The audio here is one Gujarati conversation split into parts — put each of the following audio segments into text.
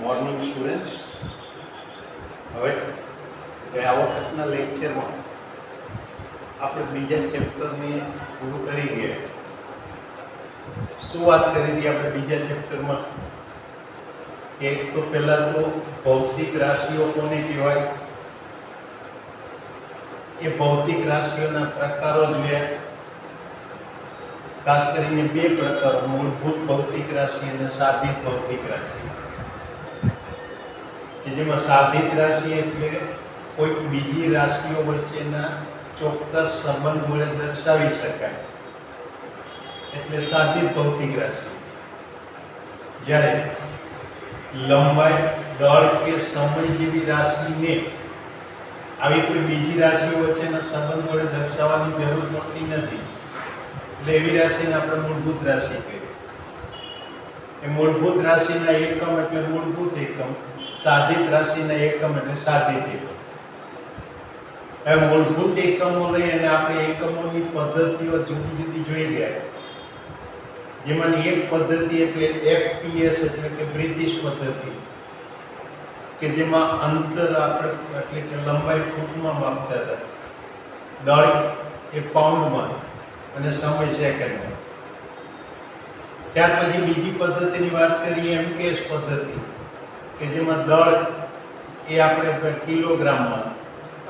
મોર્નિંગ સ્ટુડન્ટ્સ, હવે ગયા વખતના લેક્ચરમાં આપણે બીજા ચેપ્ટરને પૂરું કરી ગયા. શું વાત કરી હતી આપણે બીજા ચેપ્ટરમાં? એક તો પહેલા તો ભૌતિક રાશિઓ કોને કહેવાય, એ ભૌતિક રાશિઓના પ્રકારો જોયા. ખાસ કરીને બે પ્રકારો, મૂળભૂત ભૌતિક રાશિ અને સાધિત ભૌતિક રાશિ. કે જેમાં સાધિત રાશિ એટલે કોઈ બીજી રાશિઓ વચ્ચેના ચોક્કસ સંબંધ વડે દર્શાવી શકાય, એટલે સાધિત ભૌતિક રાશિ. જ્યારે લંબાઈ, દળ કે સમય જેવી રાશિને આવી કોઈ બીજી રાશિઓ વચ્ચેના સંબંધ વડે દર્શાવવાની જરૂર પડતી નથી, એટલે એવી રાશિને આપણે મૂળભૂત રાશિ કહીએ. એ મૂળભૂત રાશિના એકમ એટલે મૂળભૂત એકમ, સાધિત રાશિના એકમ એટલે સાધિત એકમ. હવે મૂળભૂત એકમો લઈ અને આપણે એકમોની પદ્ધતિઓ જુદી જુદી જોઈ ગયા. જેમાંની એક પદ્ધતિ એટલે FPS એટલે કે બ્રિટિશ પદ્ધતિ, કે જેમાં અંતર આપણે એટલે કે લંબાઈ ફૂટમાં માપતા હતા, દળ એ પાઉન્ડમાં અને સમય સેકન્ડમાં. ત્યાર પછી બીજી પદ્ધતિની વાત કરીએ MKS પદ્ધતિ, કે જેમાં દળ એ આપણે કિલોગ્રામમાં,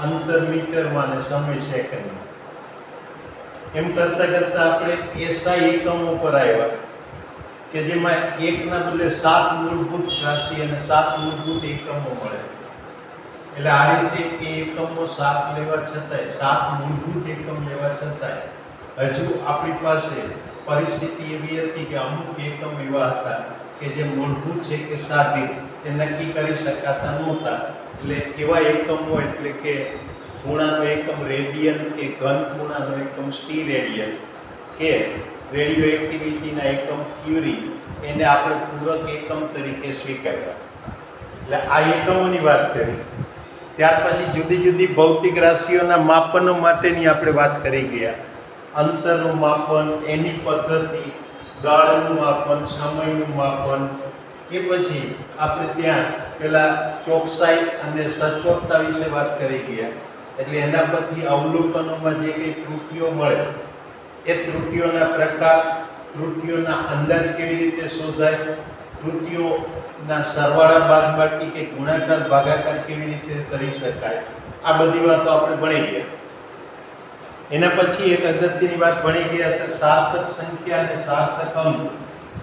અંતર મીટરમાં અને સમય સેકન્ડમાં. એમ કરતા કરતા આપણે SI એકમો પર આવ્યા, કે જેમાં એકના બદલે 7 મૂળભૂત રાશિ અને 7 મૂળભૂત એકમો મળે. એટલે આ રીતે એ એકમો 7 લેવા છતાંય, 7 મૂળભૂત એકમ લેવા છતાંય હજુ આપણી પાસે પરિસ્થિતિ એવી હતી કે અમુક એકમ એવા હતા કે જે મૂળભૂત છે કે સાધિત એ નક્કી કરી શકાતા નહોતા. એટલે એવા એકમો એટલે કે ખૂણાનો એકમ રેડિયન કે ઘન ખૂણાનો એકમ સ્ટીરેડિયન કે રેડિયો એક્ટિવિટીના એકમ ક્યુરી, એને આપણે પૂરક એકમ તરીકે સ્વીકાર્યા. એટલે આ એકમોની વાત કરી. ત્યાર પછી જુદી જુદી ભૌતિક રાશિઓના માપનો માટેની આપણે વાત કરી ગયા. અંતરનું માપન, એની પદ્ધતિ, દળનું માપન, સમયનું માપન. એ પછી આપણે ત્યાં પેલા ચોકસાઈ અને સચોટતા વિશે વાત કરી ગયા. એટલે એના પરથી અવલોકનોમાં જે કંઈ ત્રુટીઓ મળે એ ત્રુટીઓના પ્રકાર, ત્રુટીઓના અંદાજ કેવી રીતે શોધાય, ત્રુટીઓના સરવાળા બાદબાકી કે ગુણાકાર ભાગાકાર કેવી રીતે કરી શકાય, આ બધી વાતો આપણે ભણી ગયા. એના પછી એક અગત્યની વાત ભણી ગયા હતા સાર્થક સંખ્યા અને સાર્થક અંક,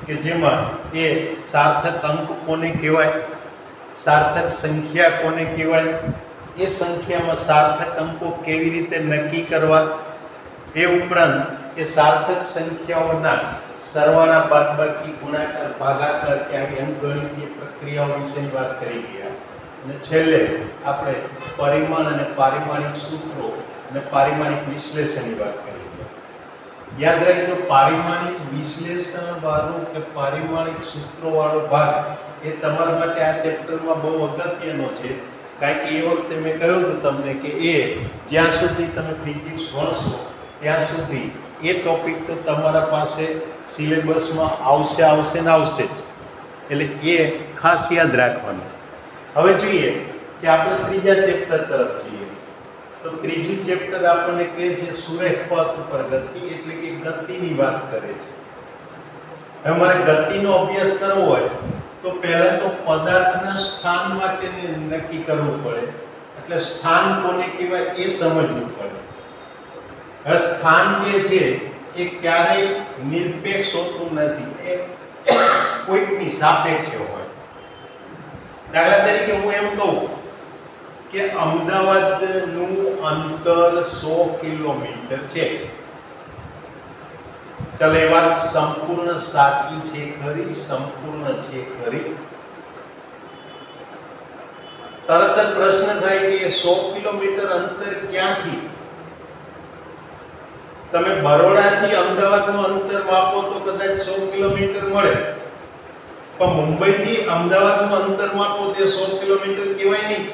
કે જેમાં એ સાર્થક અંક કોને કહેવાય, સાર્થક સંખ્યા કોને કહેવાય, એ સંખ્યામાં સાર્થક અંકો કેવી રીતે નક્કી કરવા, એ ઉપરાંત એ સાર્થક સંખ્યાઓના સરવાળા બાદબાકી ગુણાકાર ભાગાકાર કે આવી અંકગણિતીય પ્રક્રિયાઓ વિશેની વાત કરી ગયા. અને છેલ્લે આપણે પરિમાણ અને પારિમાણિક સૂત્રો અને પારિમાણિક વિશ્લેષણની વાત કરી ગયા. યાદ રાખજો, પારિમાણિક વિશ્લેષણ વાળો કે પારિમાણિક સૂત્રો વાળો ભાગ એ તમારા માટે આ ચેપ્ટરમાં બહુ અગત્યનો છે. કારણ કે એ વખતે મેં કહ્યું હતું તમને કે એ જ્યાં સુધી તમે ફિઝિક્સ ભણશો ત્યાં સુધી એ ટોપિક તો તમારા પાસે સિલેબસમાં આવશે ને આવશે જ. એટલે એ ખાસ યાદ રાખવાનું. હવે જોઈએ કે આપણે ત્રીજા ચેપ્ટર તરફ જઈએ. તો ત્રીજું ચેપ્ટર આપણને કહે છે સુરેખ પથ ઉપર ગતિ, એટલે કે ગતિની વાત કરે છે. હવે મારે ગતિનો અભ્યાસ કરવો હોય તો પહેલા તો પદાર્થના સ્થાન માટે નક્કી કરવું પડે. એટલે સ્થાન કોને કહેવાય એ સમજવું પડે. હવે સ્થાન જે છે એ ક્યારેય નિરપેક્ષ હોતું નથી, એ કોઈકની સાપેક્ષ હોય. દાખલા તરીકે હું એમ કહું કે અમદાવાદનું અંતર 100 કિલોમીટર છે. ચાલો, એ વાત સંપૂર્ણ સાચી છે ખરી, સંપૂર્ણ છે ખરી. તરત જ પ્રશ્ન થાય કે 100 કિલોમીટર અંતર ક્યાંથી? તમે બરોડાથી અમદાવાદનું અંતર માપો તો કદાચ 100 કિલોમીટર મળે, પણ મુંબઈથી અમદાવાદનું અંતર માપો તે 100 કિલોમીટર કહેવાય નહીં.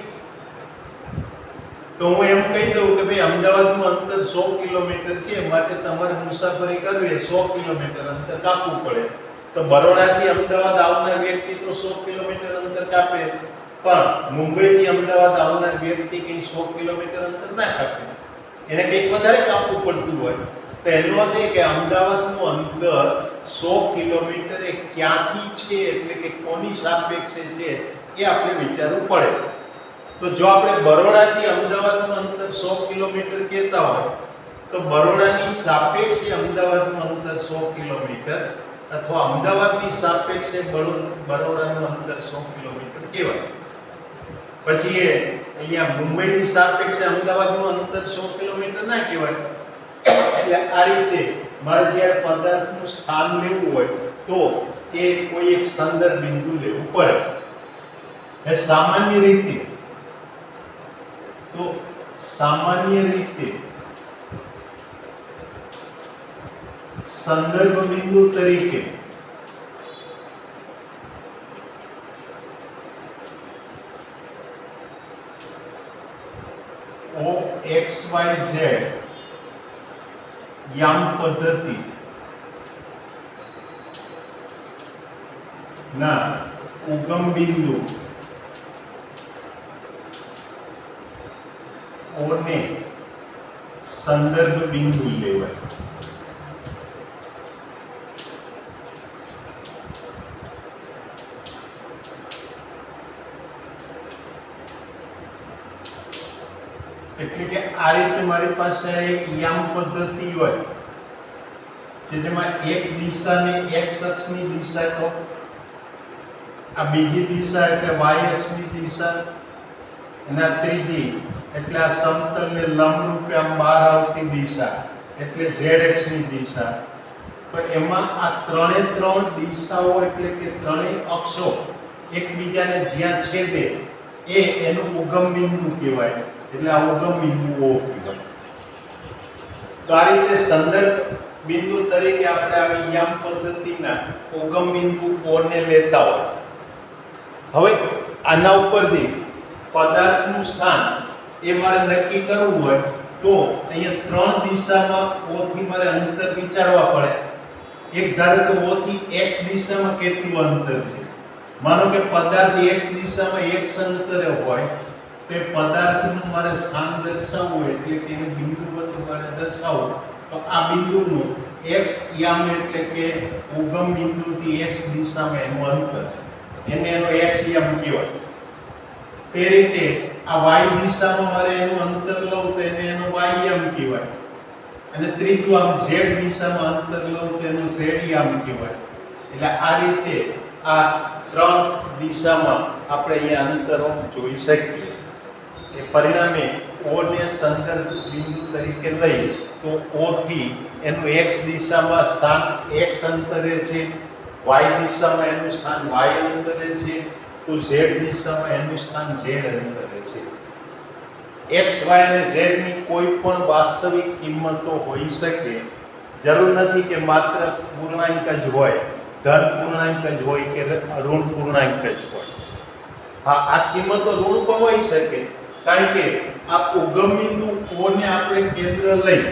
તો હું એમ કહી દઉં કે ભાઈ અમદાવાદનું અંતર 100 કિલોમીટર છે, માટે તમારે મુસાફરી કરવી 100 કિલોમીટર અંતર કાપવું પડે. તો બરોડાથી અમદાવાદ આવનાર વ્યક્તિ તો 100 કિલોમીટર અંતર કાપે, પણ મુંબઈથી અમદાવાદ આવનાર વ્યક્તિ કઈ 100 કિલોમીટર અંતર ના કાપે, એને કંઈક વધારે કાપવું પડતું હોય. તો એનો અર્થ એ કે અમદાવાદનું અંતર 100 કિલોમીટર એ ક્યાંથી છે, એટલે કે કોની સાપેક્ષે છે એ આપણે વિચારવું પડે. તો જો આપણે બરોડાથી અમદાવાદનું અંતર 100 કિલોમીટર કહેતા હોય તો બરોડાની સાપેક્ષે અમદાવાદનું અંતર 100 કિલોમીટર અથવા અમદાવાદની સાપેક્ષે બરોડાનું અંતર 100 કિલોમીટર કહેવાય. પછી એ અહીંયા મુંબઈની સાપેક્ષે અમદાવાદનું અંતર 100 કિલોમીટર ના કહેવાય. એટલે આ રીતે મારે જ્યારે પદાર્થનું સ્થાન લેવું હોય તો એ કોઈ એક સંદર્ભ બિંદુ લેવું પડે. એ સામાન્ય રીતે સંદર્ભ બિંદુ તરીકે OXYZ યામ પદ્ધતિ ના ઉગમ બિંદુ ઓને સંદર્ભ બિંદુ લેવાય. એટલે કે આ રીતે મારી પાસે એક યામ પદ્ધતિ હોય કે જેમાં એક દિશાને x અક્ષની દિશા કહો, આ બીજી દિશા એટલે y અક્ષની દિશા, અને આ ત્રીજી એટલે આ સમતલને લંબરૂપે આમ બહાર આવતી દિશા એટલે z અક્ષની દિશા. તો એમાં આ ત્રણ દિશાઓ એટલે કે ત્રણેય અક્ષો એકબીજાને જ્યાં છેદે એ એનું ઉગમ બિંદુ કહેવાય. એટલે આ ઉગમ બિંદુ O કહેવાય. તો આ રીતે સંદર્ભ બિંદુ તરીકે આપણે આવી યામ પદ્ધતિના ઉગમ બિંદુ O ને લેતા હોય. હવે આના ઉપરથી પદાર્થનું સ્થાન એ મારે નક્કી કરવું હોય તો અહીંયા ત્રણ દિશામાં O થી મારે અંતર વિચારવા પડે. એક ધારો કે O થી x દિશામાં કેટલું અંતર છે. માનો કે પદાર્થ x દિશામાં x અંતરે હોય તો એ પદાર્થનું મારે સ્થાન દર્શાવવું એટલે કે એને બિંદુવત મારે દર્શાવવું તો આ બિંદુનું x યામ એટલે કે ઉગમ બિંદુથી x દિશામાં એનું અંતર એને એનો x યામ કહેવાય. તે રીતે આ y દિશામાં મારે એનું અંતર લઉં તો એને એનો y યામ કહેવાય. અને ત્રીજું આમ z દિશામાં અંતર લઉં તો એનો z યામ કહેવાય. એટલે આ રીતે આ ત્રણ દિશામાં આપણે અહીંયા અંતરો જોઈ શકીએ. એ પરિણામે O ને સંદર્ભ બિંદુ તરીકે લઈ તો O થી એનું x દિશામાં સ્થાન x અંતરે છે, y દિશામાં એનું સ્થાન y અંતરે છે, તો z દિશામાં એનું સ્થાન z અંતરે છે. x, y અને z ની કોઈ પણ વાસ્તવિક કિંમતો હોઈ શકે. જરૂર નથી કે માત્ર પૂર્ણાંક જ હોય, ધન પૂર્ણાંક જ હોય કે ઋણ પૂર્ણાંક જ હોય. હા, આ કિંમતો ઋણ પણ હોઈ શકે, કારણ કે આ ઉગમ બિંદુ O ને આપણે કેન્દ્ર લઈ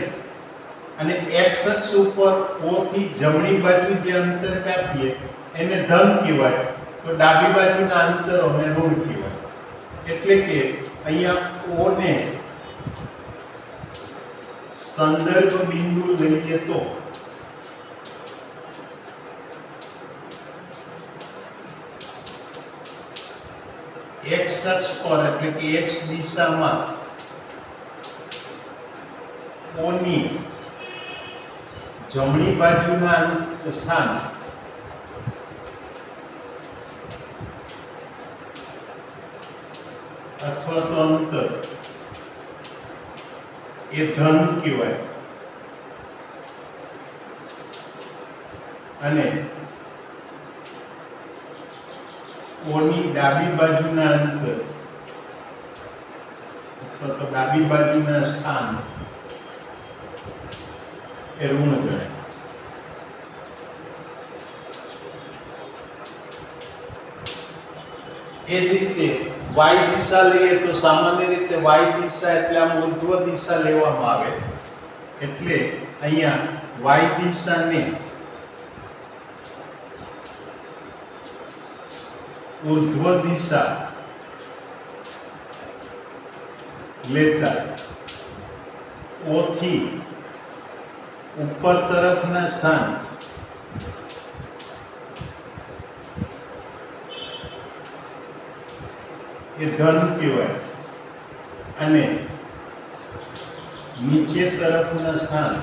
અને x અક્ષ ઉપર O થી જમણી બાજુ જે અંતર કાપીએ એને ધન કહેવાય, તો ડાબી બાજુના અંતરોને ઋણ કહેવાય. એટલે કે અહીંયા O ને સંદર્ભ બિંદુ લઈએ તો x અક્ષ પર એટલે કે x દિશામાં O ની જમણી બાજુના સ્થાન અથવા તો અંતર એ ધન કહેવાય. અને O ની ડાબી બાજુના અંતર અથવા તો ડાબી બાજુના સ્થાન એ ઋણ ગણાય. એ જ રીતે y દિશા લઈએ તો સામાન્ય રીતે y દિશા એટલે આમ ઉર્ધ્વ દિશા લેવામાં આવે. એટલે અહીંયા y દિશાને ઉર્ધ્વ દિશા લેતા O થી ઉપર તરફના સ્થાન એ ધન કહેવાય અને નીચે તરફના સ્થાન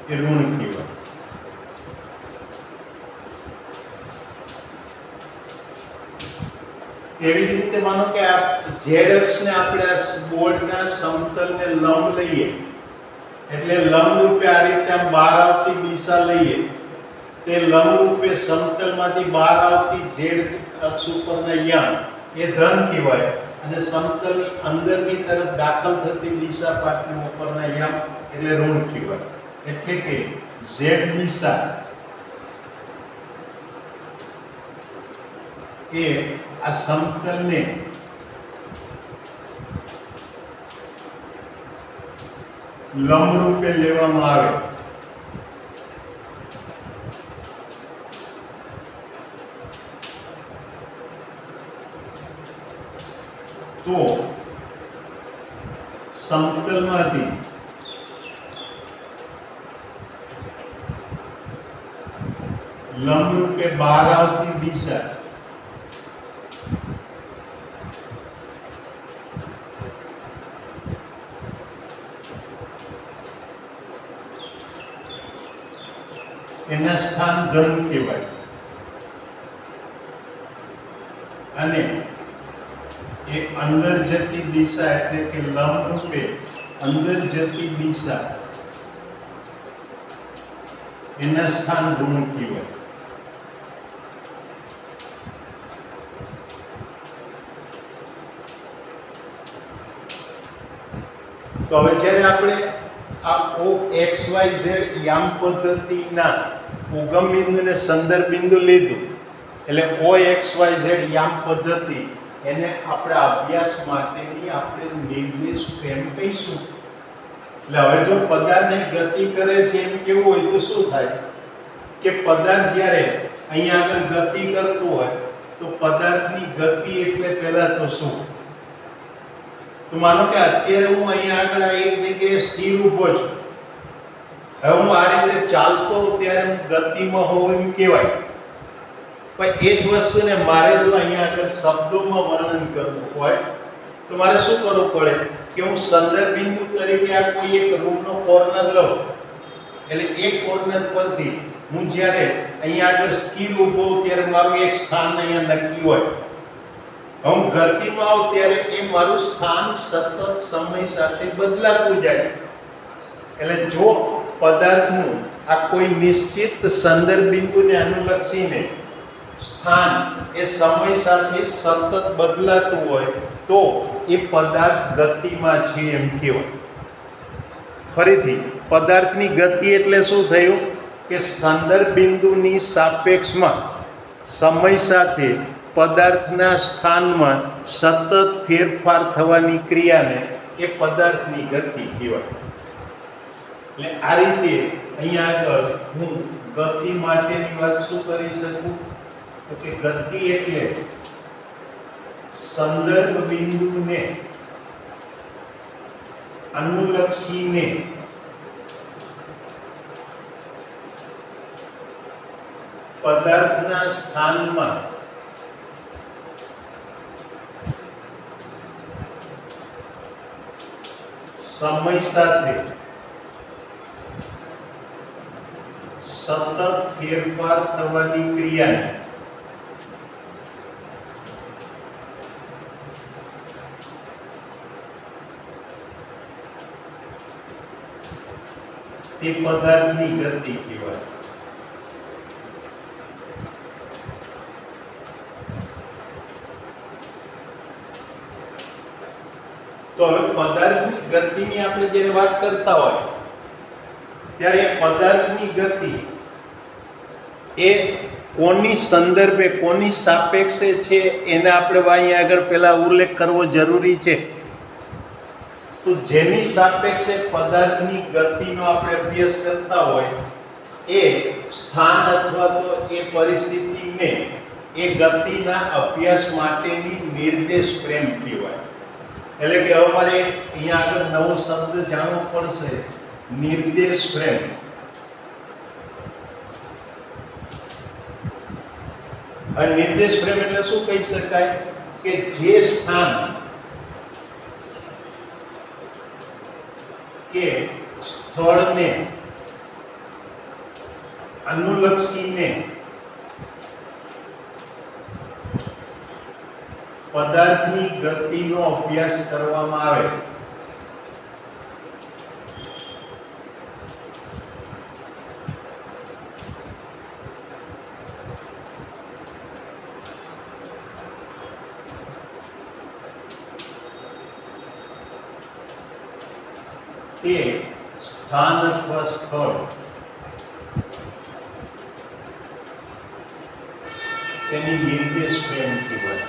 એ ઋણ કહેવાય. એવી રીતે માનો કે આ ઝેડ અક્ષને આપણે આ બોર્ડના સમતલને લંબ લઈએ એટલે લંબ રૂપે આ રીતે આમ બહાર આવતી દિશા લઈએ તે લંબ રૂપે સમતલમાંથી બહાર આવતી ઝેડ અક્ષ ઉપરના યામ એ ધન કહેવાય અને સમતલની અંદરની તરફ દાખલ થતી દિશા પાટની ઉપરના યામ એટલે ઋણ કહેવાય. એટલે કે ઝેડ દિશા એ આ સમતલને લંબ રૂપે લેવામાં આવે તો સમતલમાંથી લંબ રૂપે બહાર આવતી દિશા એના સ્થાન ધન કહેવાય અને એ અંદર જતી દિશા એટલે કે લંબ રૂપે અંદર જતી દિશા એના સ્થાન ઋણ કહેવાય. તો હવે જ્યારે આપણે આ OXYZ યામ પદ્ધતિના ઉગમ બિંદુ અને સંદર્ભ બિંદુ લીધું એટલે OXYZ યામ પદ્ધતિ એને આપણે અભ્યાસ માટેની આપણે નિર્દેશ ફ્રેમ કહીશું. એટલે હવે જો પદાર્થની ગતિ કરે છે એમ કેવું હોય તો શું થાય કે પદાર્થ જ્યારે અહીંયા આગળ ગતિ કરતું હોય તો પદાર્થની ગતિ એટલે પહેલા તો શું? તો માનો કે અત્યારે હું અહીંયા આગળ એક જગ્યાએ સ્થિર ઊભો છું. હવે હું આ રીતે ચાલતો ત્યારે હું ગતિમાં હોઉં એમ કહેવાય. પણ એ જ વસ્તુને મારે જો અહીંયા આગળ શબ્દોમાં વર્ણન કરવું હોય તો મારે શું કરવું પડે કે હું સંદર્ભ બિંદુ તરીકે આ કોઈ એક રૂમનો કોર્નર લઉં એટલે એક કોર્નર પરથી હું જ્યારે અહીંયા આગળ સ્થિર ઊભો ત્યારે મારું એક સ્થાન અહીંયા નક્કી હોય. હું ગતિમાં આવું ત્યારે એ મારું સ્થાન સતત સમય સાથે બદલાતું જાય. એટલે જો પદાર્થનું આ કોઈ નિશ્ચિત સંદર્ભ બિંદુને અનુલક્ષીને સ્થાન એ સમય સાથે સતત બદલાતું હોય તો એ પદાર્થ ગતિમાં છે એમ કહેવાય. ફરીથી પદાર્થની ગતિ એટલે શું થયું કે સંદર્ભ બિંદુની સાપેક્ષમાં સમય સાથે પદાર્થના સ્થાનમાં સતત ફેરફાર થવાની ક્રિયાને એ પદાર્થની ગતિ કહેવાય. એટલે આ રીતે અહીંયા આગળ હું ગતિ માટેની વાત શું કરી શકું તો કે ગતિ એટલે સંદર્ભ બિંદુને અનુલક્ષીને પદાર્થના સ્થાનમાં સમય સાથે સતત ફેરફાર થવાની ક્રિયાને તે પદાર્થની ગતિ કહેવાય. તો હવે પદાર્થની ગતિની આપણે જ્યારે વાત કરતા હોય ત્યારે પદાર્થની ગતિ એ કોની સંદર્ભે કોની સાપેક્ષે છે એને આપણે અહીં આગળ પહેલા ઉલ્લેખ કરવો જરૂરી છે. તો જેની સાપેક્ષે પદાર્થની ગતિનો આપણે અભ્યાસ કરતા હોય એ સ્થાન અથવા તો એ પરિસ્થિતિને એ ગતિના અભ્યાસ માટેની નિર્દેશ ફ્રેમ કહેવાય. એટલે કે હવે મારે અહીંયા આગળ નવો શબ્દ જાણવો પડશે, નિર્દેશ ફ્રેમ. અને નિર્દેશ ફ્રેમ એટલે શું કહી શકાય કે જે સ્થાન કે સ્થળને અનુલક્ષીને પદાર્થની ગતિનો અભ્યાસ કરવામાં આવે તે સ્થાન અથવા સ્થળ તેની નિર્દેશ ફ્રેમ કહેવાય.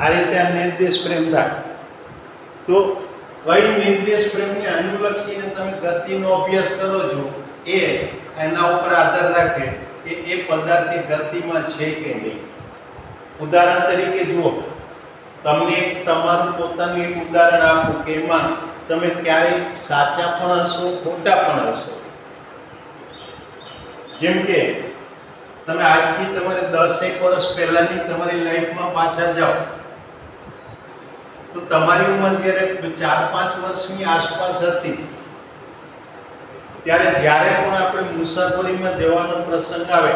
આ રીતે આ નિર્દેશ ફ્રેમ થાય. તો કઈ નિર્દેશ ફ્રેમને અનુલક્ષીને તમે ગતિનો અભ્યાસ કરો છો એ એના ઉપર આધાર રાખે કે એ પદાર્થ ગતિમાં છે કે નહીં. ઉદાહરણ તરીકે જુઓ, તમને તમારું પોતાનું એક ઉદાહરણ આપું કે એમાં તમે ક્યારેક સાચા પણ હશો, ખોટા પણ હશો. જેમ કે તમે આજથી તમારે 10 વર્ષ પહેલાની તમારી લાઈફમાં પાછા જાઓ તો તમારી ઉંમર જ્યારે 4-5 વર્ષની આસપાસ હતી ત્યારે જ્યારે પણ આપણે મુસાફરીમાં જવાનો પ્રસંગ આવે,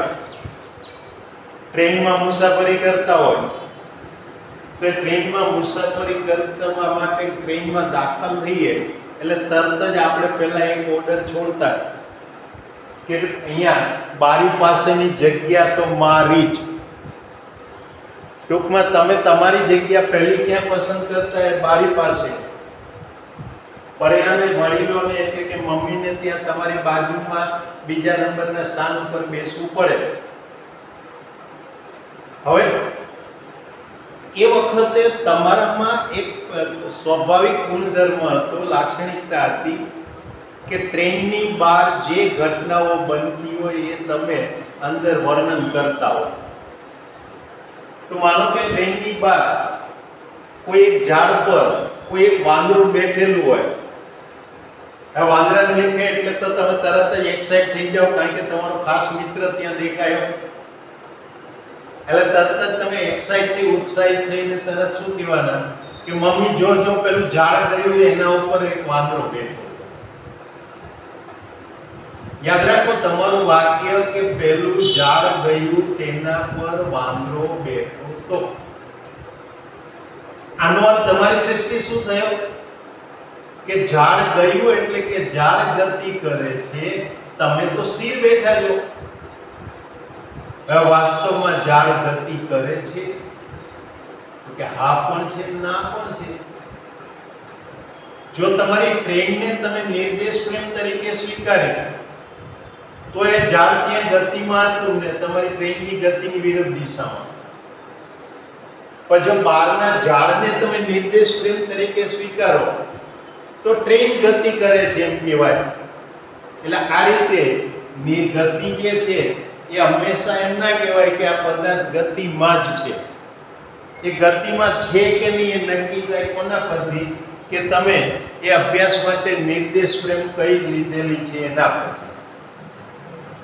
ટ્રેનમાં મુસાફરી કરતા હોય તો ટ્રેનમાં મુસાફરી કરવા માટે ટ્રેનમાં દાખલ થઈએ એટલે તરત જ આપણે પહેલા એક ઓર્ડર છોડતા કે અહીંયા બારી પાસેની જગ્યા તો મારી જ. ટૂંકમાં તમે તમારી જગ્યા પહેલી ક્યાં પસંદ કરતા એ બારી પાસે. પરિણામે વડીલોને એટલે કે મમ્મીને ત્યાં તમારી બાજુમાં બીજા નંબરના સ્થાન ઉપર બેસવું પડે. હવે એ વખતે તમારામાં એક સ્વાભાવિક ગુણધર્મ હતો, લાક્ષણિકતા હતી કે ટ્રેનની બહાર જે ઘટનાઓ બનતી હોય એ તમે અંદર વર્ણન કરતા હો. તો માનો કે ટ્રેનની બહાર કોઈ એક ઝાડ પર કોઈ એક વાંદરું બેઠેલું હોય. આ વાંદરા દેખે એટલે તો તમે તરત જ એક્સાઇટ થઈ જાઓ કારણ કે તમારો ખાસ મિત્ર ત્યાં દેખાયો. એટલે તરત જ તમે એક્સાઇટ થઈ, ઉત્સાહિત થઈને તરત શું કહેવાના કે મમ્મી જો પેલું ઝાડ ગયું એના ઉપર એક વાંદરો બેઠો. યાદ રાખો તમારું વાક્ય કે પેલું ઝાડ ગયું તેના પર વાંદરો બેઠો તો. આનો અર્થ તમારી દ્રષ્ટિએ શું થયો કે ઝાડ ગયું એટલે કે ઝાડ ગતિ કરે છે, તમે તો સ્થિર બેઠા છો. વાસ્તવમાં ઝાડ ગતિ કરે છે તો કે હા પણ છે, ના પણ છે. જો તમારી ટ્રેનને તમે નિર્દેશ ફ્રેમ તરીકે સ્વીકારી તો એ ઝાડ ત્યાં ગતિમાં હતું ને તમારી ટ્રેનની ગતિની વિરુદ્ધ દિશામાં. પણ જો બહારના ઝાડને તમે નિર્દેશ ફ્રેમ તરીકે સ્વીકારો તો ટ્રેન ગતિ કરે છે એમ કહેવાય. એટલે આ રીતે ગતિ જે છે એ હંમેશા એમ ના કહેવાય કે આ પદાર્થ ગતિમાં જ છે. એ ગતિમાં છે કે નહીં એ નક્કી થાય કોના પરથી કે તમે એ અભ્યાસ માટે નિર્દેશ ફ્રેમ કઈ લીધેલી છે એના પરથી.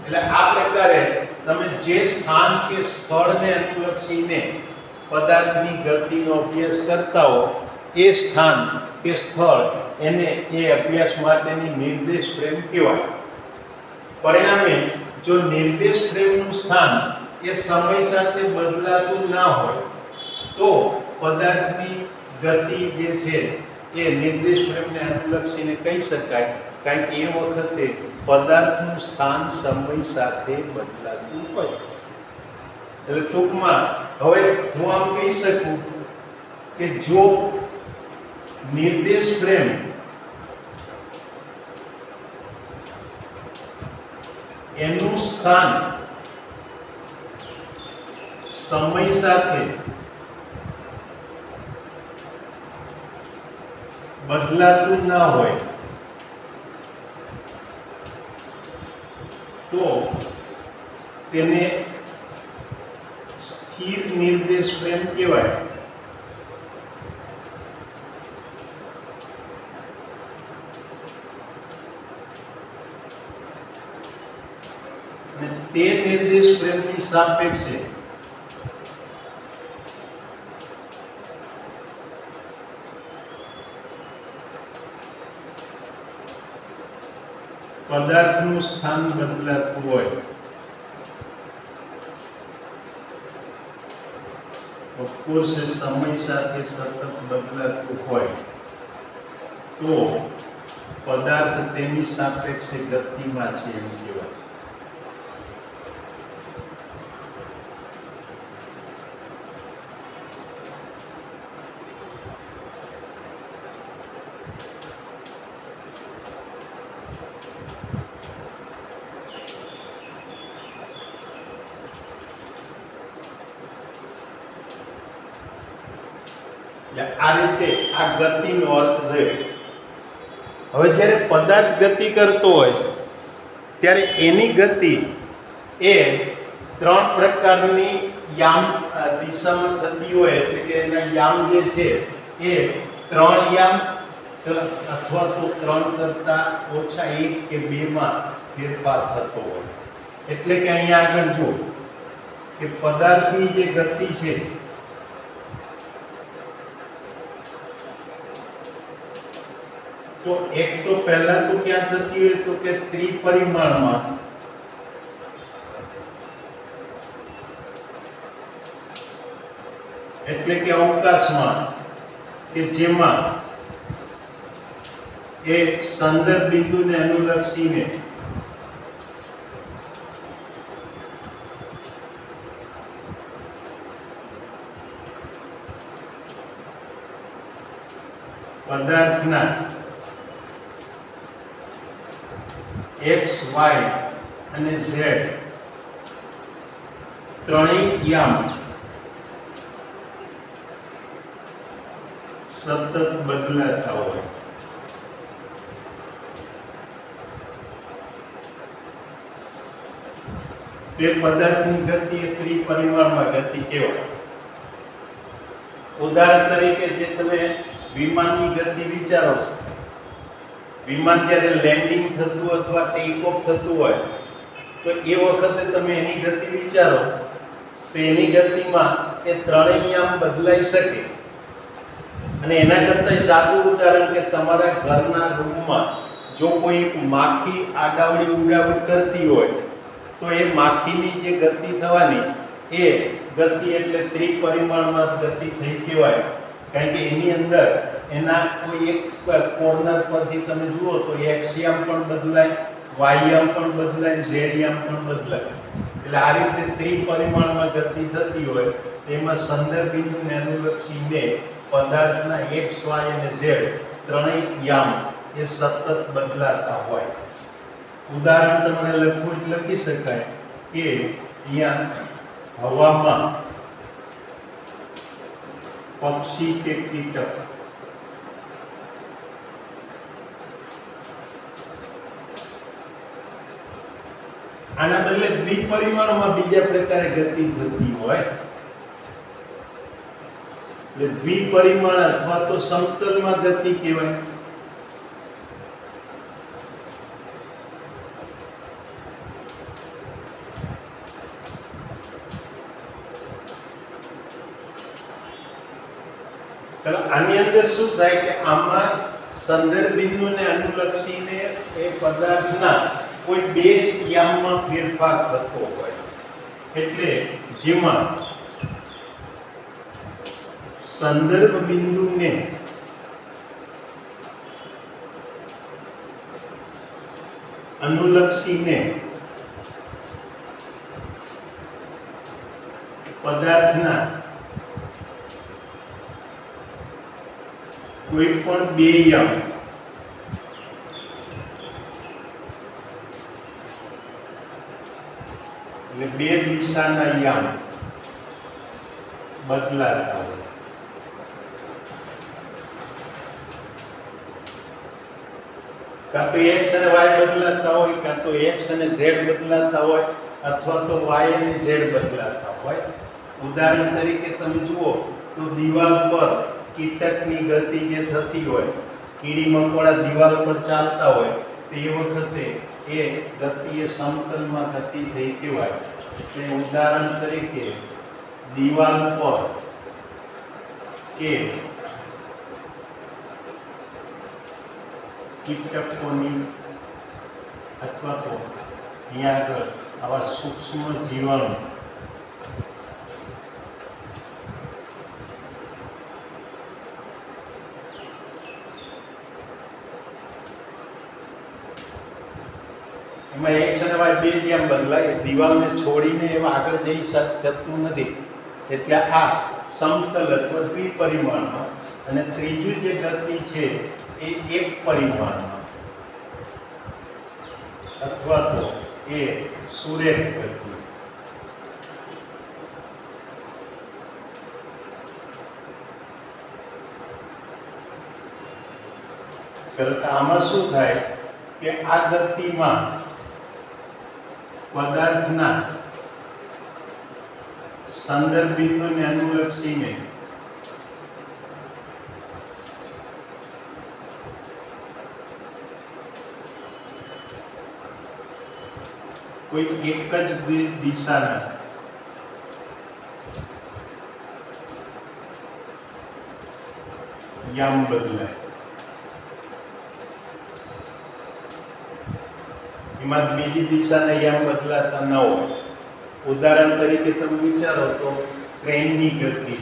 એટલે આ પ્રકારે તમે જે સ્થાન કે સ્થળને અનુલક્ષીને પદાર્થની ગતિનો અભ્યાસ કરતા હો એ સ્થાન કે સ્થળ એને એ અભ્યાસ માટેની નિર્દેશ ફ્રેમ કહેવાય. પરિણામે જો નિર્દેશ ફ્રેમનું સ્થાન એ સમય સાથે બદલાતું ના હોય તો પદાર્થની ગતિ જે છે એ નિર્દેશ ફ્રેમને અનુલક્ષીને કહી શકાય, કારણ કે એ વખતે પદાર્થનું સ્થાન સમય સાથે બદલાતું હોય. એટલે ટૂંકમાં હવે હું આમ કહી શકું કે જો નિર્દેશ ફ્રેમ એનું સ્થાન સમય સાથે બદલાતું ના હોય તો તેને સ્થિર નિર્દેશ ફ્રેમ કહેવાય. અને તે નિર્દેશ ફ્રેમની સાપેક્ષે પદાર્થનું સ્થાન બદલાતું હોય ઓફકોર્સ સમય સાથે સતત બદલાતું હોય તો પદાર્થ તેની સાપેક્ષે ગતિમાં છે એવું કહેવાય. આ રીતે આ ગતિનો અર્થ થયો. હવે જ્યારે પદાર્થ ગતિ કરતો હોય ત્યારે એની ગતિ એ ત્રણ પ્રકારની યામ દિશામાં થતી હોય, એટલે કે એના યામ જે છે એ ત્રણ યામ અથવા તો ત્રણ કરતા ઓછા એક કે બે માં ફેરફાર થતો હોય. એટલે કે અહીંયા આગળ જો કે પદાર્થની જે ગતિ છે તો એક તો પહેલા તો ક્યાં થતી હોય તો કે ત્રિપરિમાણમાં, એટલે કે અવકાશમાં, કે જેમાં એ સંદર્ભ બિંદુને અનુલક્ષીને પદાર્થના x, y અને z ત્રણેય યામ સતત બદલાતા હોય. તે પદાર્થની ગતિ એ ત્રિપરિમાણમાં ગતિ કહેવાય. ઉદાહરણ તરીકે જે તમે વિમાનની ગતિ વિચારો છો, વિમાન જ્યારે લેન્ડિંગ થતું અથવા ટેક ઓફ થતું હોય તો એ વખતે તમે એની ગતિ વિચારો તો એની ગતિમાં એ ત્રણેય યામ બદલાઈ શકે. અને એના કરતાં સાદું ઉદાહરણ કે તમારા ઘરના રૂમમાં જો કોઈ માખી આડાવડી ઉડાવડ કરતી હોય તો એ માખીની જે ગતિ થવાની એ ગતિ એટલે ત્રિપરિમાણમાં ગતિ થઈ કહેવાય. કારણ કે એની અંદર એના કોઈ એક કોર્નર પરથી તમે જુઓ તો એક્સ યામ પણ બદલાય, વાય યામ પણ બદલાય, ઝેડ યામ પણ બદલાય. એટલે આ રીતે ત્રિપરિમાણમાં ગતિ થતી હોય તેમાં સંદર્ભ બિંદુને અનુલક્ષીને પદાર્થના એક્સ, વાય અને ઝેડ ત્રણેય યામ એ સતત બદલાતા હોય. ઉદાહરણ તમારે લખવું લખી શકાય કે અહીંયા હવામાં પક્ષી કે કીટક આના બદલે દ્વિપરિમાણમાં બીજા પ્રકારે ગતિ થતી હોય એટલે દ્વિપરિમાણ અથવા તો સમતલમાં ગતિ કહેવાય. ચલો આની અંદર શું થાય કે આમાં સંદર્ભ બિંદુને અનુલક્ષીને એ પદાર્થના કોઈ બે યામમાં ફેરફાર થતો હોય. એટલે જેમાં સંદર્ભ બિંદુને અનુલક્ષીને પદાર્થના કોઈ પણ બે યામ એટલે બે દિશાના યામ બદલાતા હોય. કાં તો x અને y બદલાતા હોય, કાં તો x અને z બદલાતા હોય, અથવા તો y અને z બદલાતા હોય. ઉદાહરણ તરીકે તમે જુઓ તો દિવાલ પર કીટકની ગતિ જે થતી હોય, કીડી મકોડા દિવાલ પર ચાલતા હોય, તો એ વખતે એ ગતિ એ સમતલમાં ગતિ થઈ કહેવાય. એટલે ઉદાહરણ તરીકે દિવાલ પર કે કીટકોની અથવા તો અહીંયા આગળ આવા સૂક્ષ્મ જીવાણુ એમાં x અને y બે જેમ બદલાય, દિવાલને છોડીને એમાં આગળ જઈ શકતું નથી. એટલે આ સમતલ અથવા દ્વિપરિમાણમાં, અને ત્રીજું જે ગતિ છે એ એક પરિમાણમાં અથવા તો એ સુરેખ ગતિ. કરતા આમાં શું થાય કે આ ગતિમાં પદાર્થના સંદર્ભિતોને અનુલક્ષીને કોઈ એક જ દિશાના યામ બદલાય. એમાં બીજી દિશાના યામ બદલાતા ન હોય. ઉદાહરણ તરીકે તમે વિચારો તો ટ્રેનની ગતિ.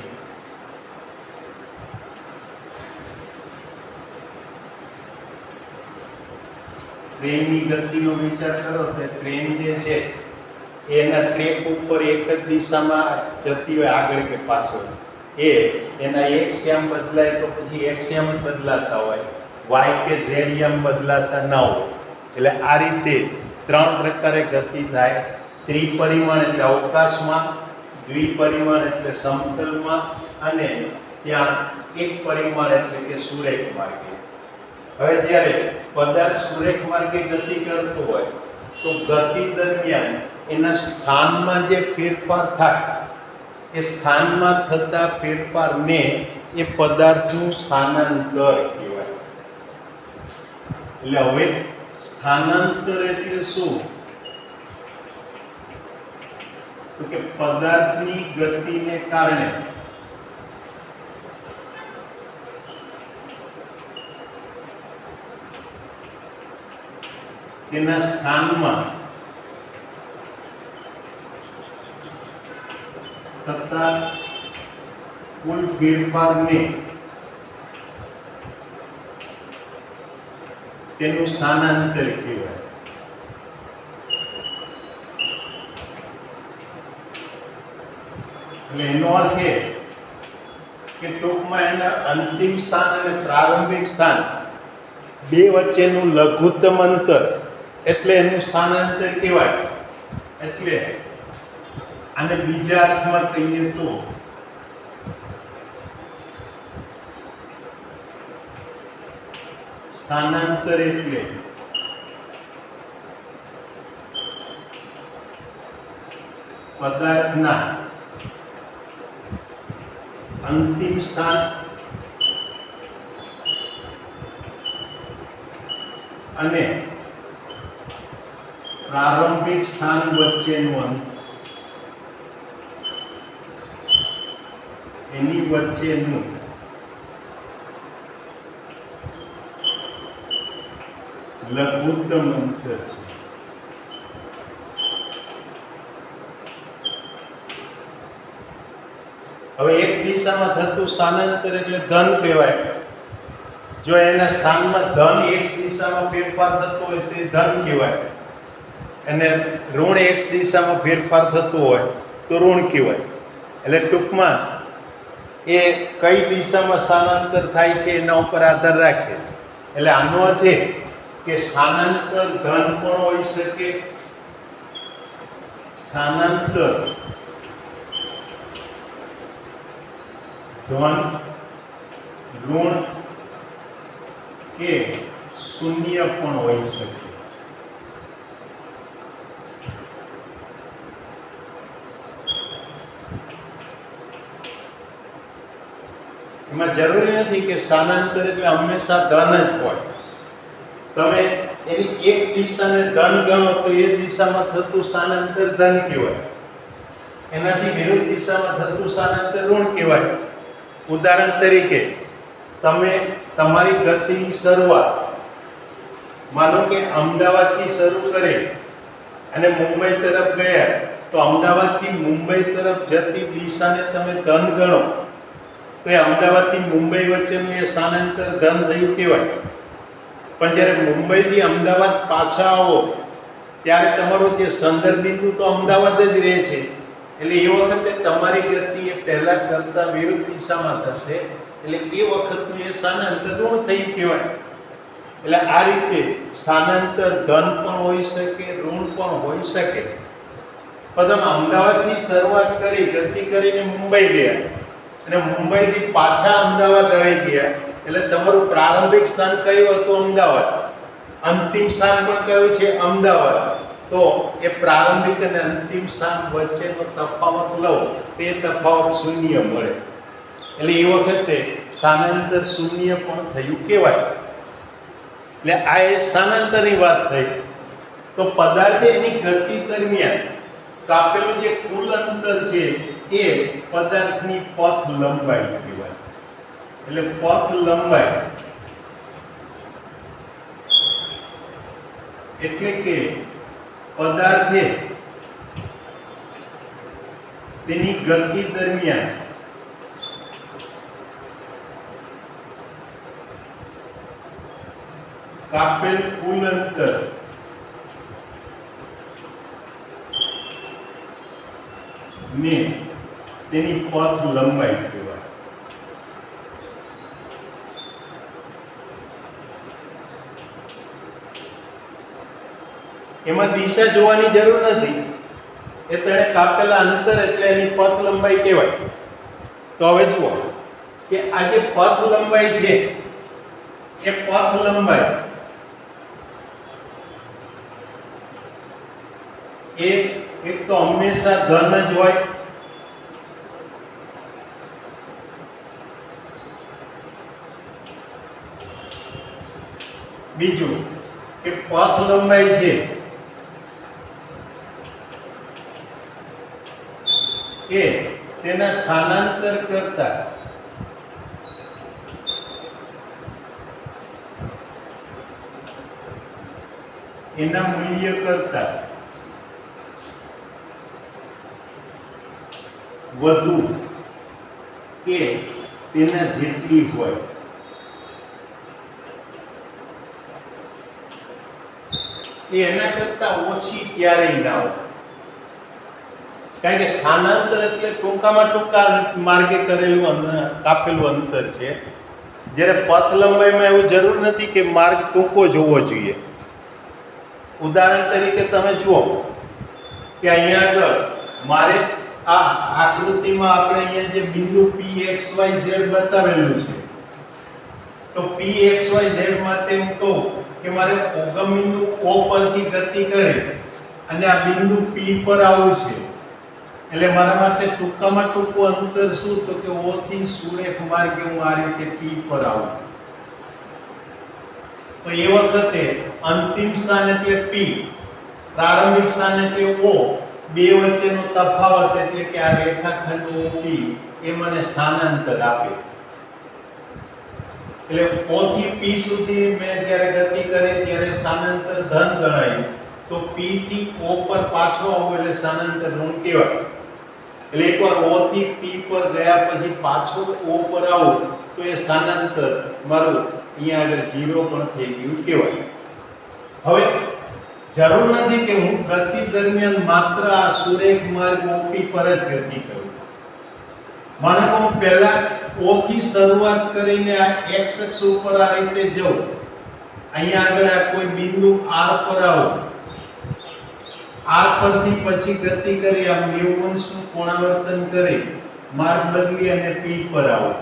ટ્રેનની ગતિનો વિચાર કરો તો ટ્રેન જે છે એના ટ્રેક ઉપર એક જ દિશામાં જતી હોય, આગળ કે પાછળ. એના એક યામ બદલાય તો પછી એક યામ બદલાતા હોય, વાય કે ઝેડ યામ બદલાતા ન હોય. એટલે આ રીતે ત્રણ પ્રકારે ગતિ થાય. ત્રિપરિમાણ એટલે અવકાશમાં, દ્વિપરિમાણ એટલે સમતલમાં, અને ત્યાં એક પરિમાણ એટલે કે સુરેખ માર્ગે. હવે જ્યારે પદાર્થ સુરેખ માર્ગે ગતિ કરતો હોય તો ગતિ દરમિયાન એના સ્થાનમાં જે ફેરફાર થાય એ સ્થાનમાં થતા ફેરફારને એ પદાર્થનું સ્થાનાંતર કહેવાય. એટલે હવે સ્થાનાંતર એટલે શું? તો કે પદાર્થની ગતિને કારણે તેના સ્થાનમાં થતા કુલ ફેરફારને તેનું સ્થાનાંતર કહેવાય. એટલે એનો અર્થ એ કે ટૂંકમાં એના અંતિમ સ્થાન અને પ્રારંભિક સ્થાન બે વચ્ચેનું લઘુત્તમ અંતર એટલે એનું સ્થાનાંતર કહેવાય. એટલે આને બીજા અર્થમાં કહીએ તો સ્થાનાંતર એટલે પદાર્થના અંતિમ સ્થાન અને પ્રારંભિક સ્થાન વચ્ચેનું અંતર, એની વચ્ચેનું લઘુત્તમ અંતર છે. હવે એક દિશામાં થતું સ્થાનાંતર એટલે ધન કહેવાય. જો એના સ્થાનમાં ધન એક દિશામાં ફેરફાર થતો હોય તે ધન કહેવાય, અને ઋણ એક દિશામાં ફેરફાર થતું હોય તો ઋણ કહેવાય. એટલે ટૂંકમાં એ કઈ દિશામાં સ્થાનાંતર થાય છે એના ઉપર આધાર રાખે. એટલે આનો અર્થ એ કે સ્થાનાંતર ધન પણ હોઈ શકે, સ્થાનાંતર ધન, ઋણ કે શૂન્ય પણ હોઈ શકે. એમાં જરૂરી નથી કે સ્થાનાંતર એટલે હંમેશા ધન જ હોય. તમે એની એક દિશાને ધન ગણો તો એ દિશામાં થતું સ્થાનાંતર ધન કહેવાય, એનાથી વિરુદ્ધ દિશામાં થતું સ્થાનાંતર ઋણ કહેવાય. ઉદાહરણ તરીકે તમે તમારી ગતિની શરૂઆત માનો કે અમદાવાદથી શરૂ કરી અને મુંબઈ તરફ ગયા, તો અમદાવાદથી મુંબઈ તરફ જતી દિશાને તમે ધન ગણો તો એ અમદાવાદથી મુંબઈ વચ્ચેનું એ સ્થાનાંતર ધન થયું કહેવાય. પણ જ્યારે મુંબઈથી અમદાવાદ પાછા આવો ત્યારે તમારો જે સંદર્ભ બિંદુ તો અમદાવાદ જ રહે છે, એટલે એ વખતે તમારી ગતિ એ પહેલા કરતા વિરુદ્ધ દિશામાં થશે, એટલે એ વખતનું એ સ્થાનાંતર ઋણ થયું કહેવાય. એટલે આ રીતે સ્થાનાંતર ધન પણ હોઈ શકે, ઋણ પણ હોઈ શકે. પણ તમે અમદાવાદથી શરૂઆત કરી, ગતિ કરીને મુંબઈ ગયા અને મુંબઈથી પાછા અમદાવાદ આવી ગયા, એટલે તમારું પ્રારંભિક સ્થાન કયું હતું? અમદાવાદ. અંતિમ સ્થાન પણ કયું છે? અમદાવાદ. તો એ પ્રારંભિક અને અંતિમ સ્થાન વચ્ચેનો તફાવત લો તે તફાવત શૂન્ય મળે, એટલે એ વખતે સ્થાનાંતર શૂન્ય પણ થયું કહેવાય. એટલે આ એક સ્થાનાંતરની વાત થઈ. તો પદાર્થ એની ગતિ દરમિયાન કાપેલું જે કુલ અંતર છે એ પદાર્થની પથ લંબાઈ કહેવાય. એટલે પથ લંબાઈ એટલે કે પદાર્થે તેની ગતિ દરમિયાન કાપેલ કુલ અંતર ને તેની પથ લંબાઈ કહેવાય. એમાં દિશા જોવાની જરૂર નથી, એ તેણે કાપેલા અંતર એટલે એની પથ લંબાઈ કહેવાય. તો હવે જુઓ કે આ જે પથ લંબાઈ છે એ પથ લંબાઈ એક તો હંમેશા ધન જ હોય, બીજું કે પથ લંબાઈ છે એ તેના સ્થાનાંતર કરતા એના મૂલ્ય કરતા વધુ કે તેના જેટલી હોય. એ એના કરતા ઓછી ક્યારેય ના હોય, કારણ કે સ્થાનાંતર એટલે ટૂંકામાં ટૂંકા માર્ગે કરેલું કાપેલું અંતર છે, જ્યારે પથ લંબાઈમાં એવું જરૂર નથી કે માર્ગ ટૂંકો જોવો જોઈએ. ઉદાહરણ તરીકે તમે જુઓ કે અહીંયા આગળ મારે આ આકૃતિમાં આપણે અહીંયા જે બિંદુ PXYZ બતાવેલું છે, તો PXYZ માટે હું કહું કે મારે ઉગમ બિંદુ O પરથી ગતિ કરી અને આ બિંદુ P પર આવવું છે, એટલે મારા માટે ટૂંકામાં ટૂંકું અંતર શું? તો કે O થી સુરેખ માર્ગે હું આ રીતે P પર આવું. તો એ વખતે અંતિમ સ્થાન એટલે P, પ્રારંભિક સ્થાન એટલે O, બે વચ્ચેનો તફાવત એટલે કે આ રેખાખંડ OP એ મને સ્થાનાંતર આપે. એટલે O થી P સુધી મેં જ્યારે ગતિ કરી ત્યારે સ્થાનાંતર ધન ગણાયું, તો P થી O પર પાછો આવું એટલે સ્થાનાંતર ઋણ કહેવાય. એટલે એકવાર O થી P પર ગયા પછી પાછો O પર આવું તો એ સ્થાનાંતર મારું અહીંયા આગળ 0 પણ થઈ ગયું કહેવાય. હવે જરૂર નથી કે હું ગતિ દરમિયાન માત્ર આ સુરેખ માર્ગ OP પર જ ગતિ કરું. માનો કે હું પહેલા O થી શરૂઆત કરીને આ x અક્ષ ઉપર આ રીતે જઉં, અહીંયા આગળ આ કોઈ બિંદુ R પર આવું, R પરથી પછી ગતિ કરી આ 90 અંશનું કોણાવર્તન કરી માર્ગ બદલી અને P પર આવો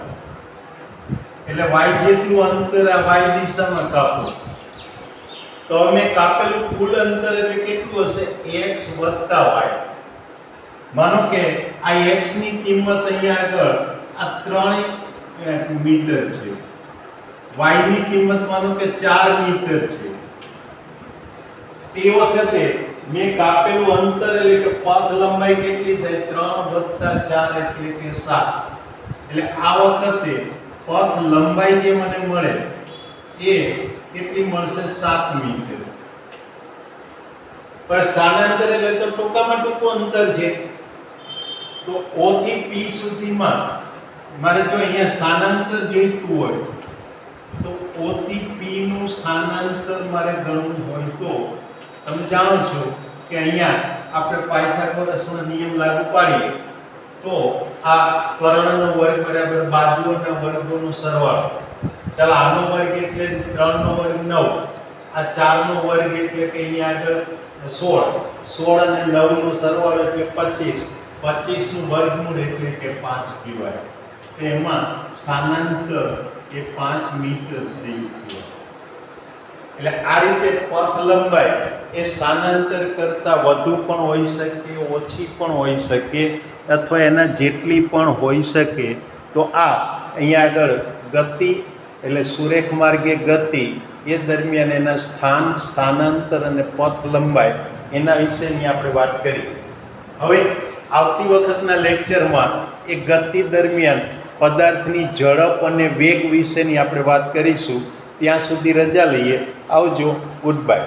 એટલે y જેટલું અંતર આ y દિશામાં કાપો તો અમે કાપેલું કુલ અંતર એટલે કેટલું હશે x + y. માનો કે આ x ની કિંમત અહીંયા આગળ આ 3 મીટર છે, y ની કિંમત માનો કે 4 મીટર છે. તે વખતે મેં કાપેલું અંતર એટલે કે પથ લંબાઈ કેટલી થાય 3 + 4 એટલે કે 7. એટલે આ વખતે પથ લંબાઈ જે મને મળે એ કેટલી મળશે 7 મીટર. પણ સ્થાનાંતર એટલે તો ટૂંકામાં ટૂંકું અંતર છે. તો O થી P સુધીમાં મારે જો અહીંયા સ્થાનાંતર જોઈતું હોય તો O થી P નું સ્થાનાંતર મારે ગણવું હોય તો તમે જાણો છો કે અહીંયા આપણે પાયથાગોરસનો નિયમ લાગુ પાડીએ તો આ કર્ણનો વર્ગ બરાબર બાજુઓના વર્ગોનો સરવાળો. ચાલો આનો વર્ગ એટલે 3 નો વર્ગ 9, આ 4 નો વર્ગ એટલે કે અહીંયા આગળ 16, 16 અને 9 નો સરવાળો એટલે 25, 25 નું વર્ગમૂળ એટલે કે 5 કહેવાય. તો એમાં સ્થાનાંતર એ 5 મીટર થઈ ગયું. એટલે આ રીતે પથ લંબાઈ એ સ્થાનાંતર કરતા વધુ પણ હોઈ શકે, ઓછી પણ હોઈ શકે અથવા એના જેટલી પણ હોઈ શકે. તો આ અહીંયા આગળ ગતિ એટલે સુરેખ માર્ગે ગતિ એ દરમિયાન એના સ્થાન, સ્થાનાંતર અને પથ લંબાઈ એના વિશેની આપણે વાત કરી. હવે આવતી વખતના લેક્ચરમાં એ ગતિ દરમિયાન પદાર્થની ઝડપ અને વેગ વિશેની આપણે વાત કરીશું. ત્યાં સુધી રજા લઈએ. આવજો. Good bye.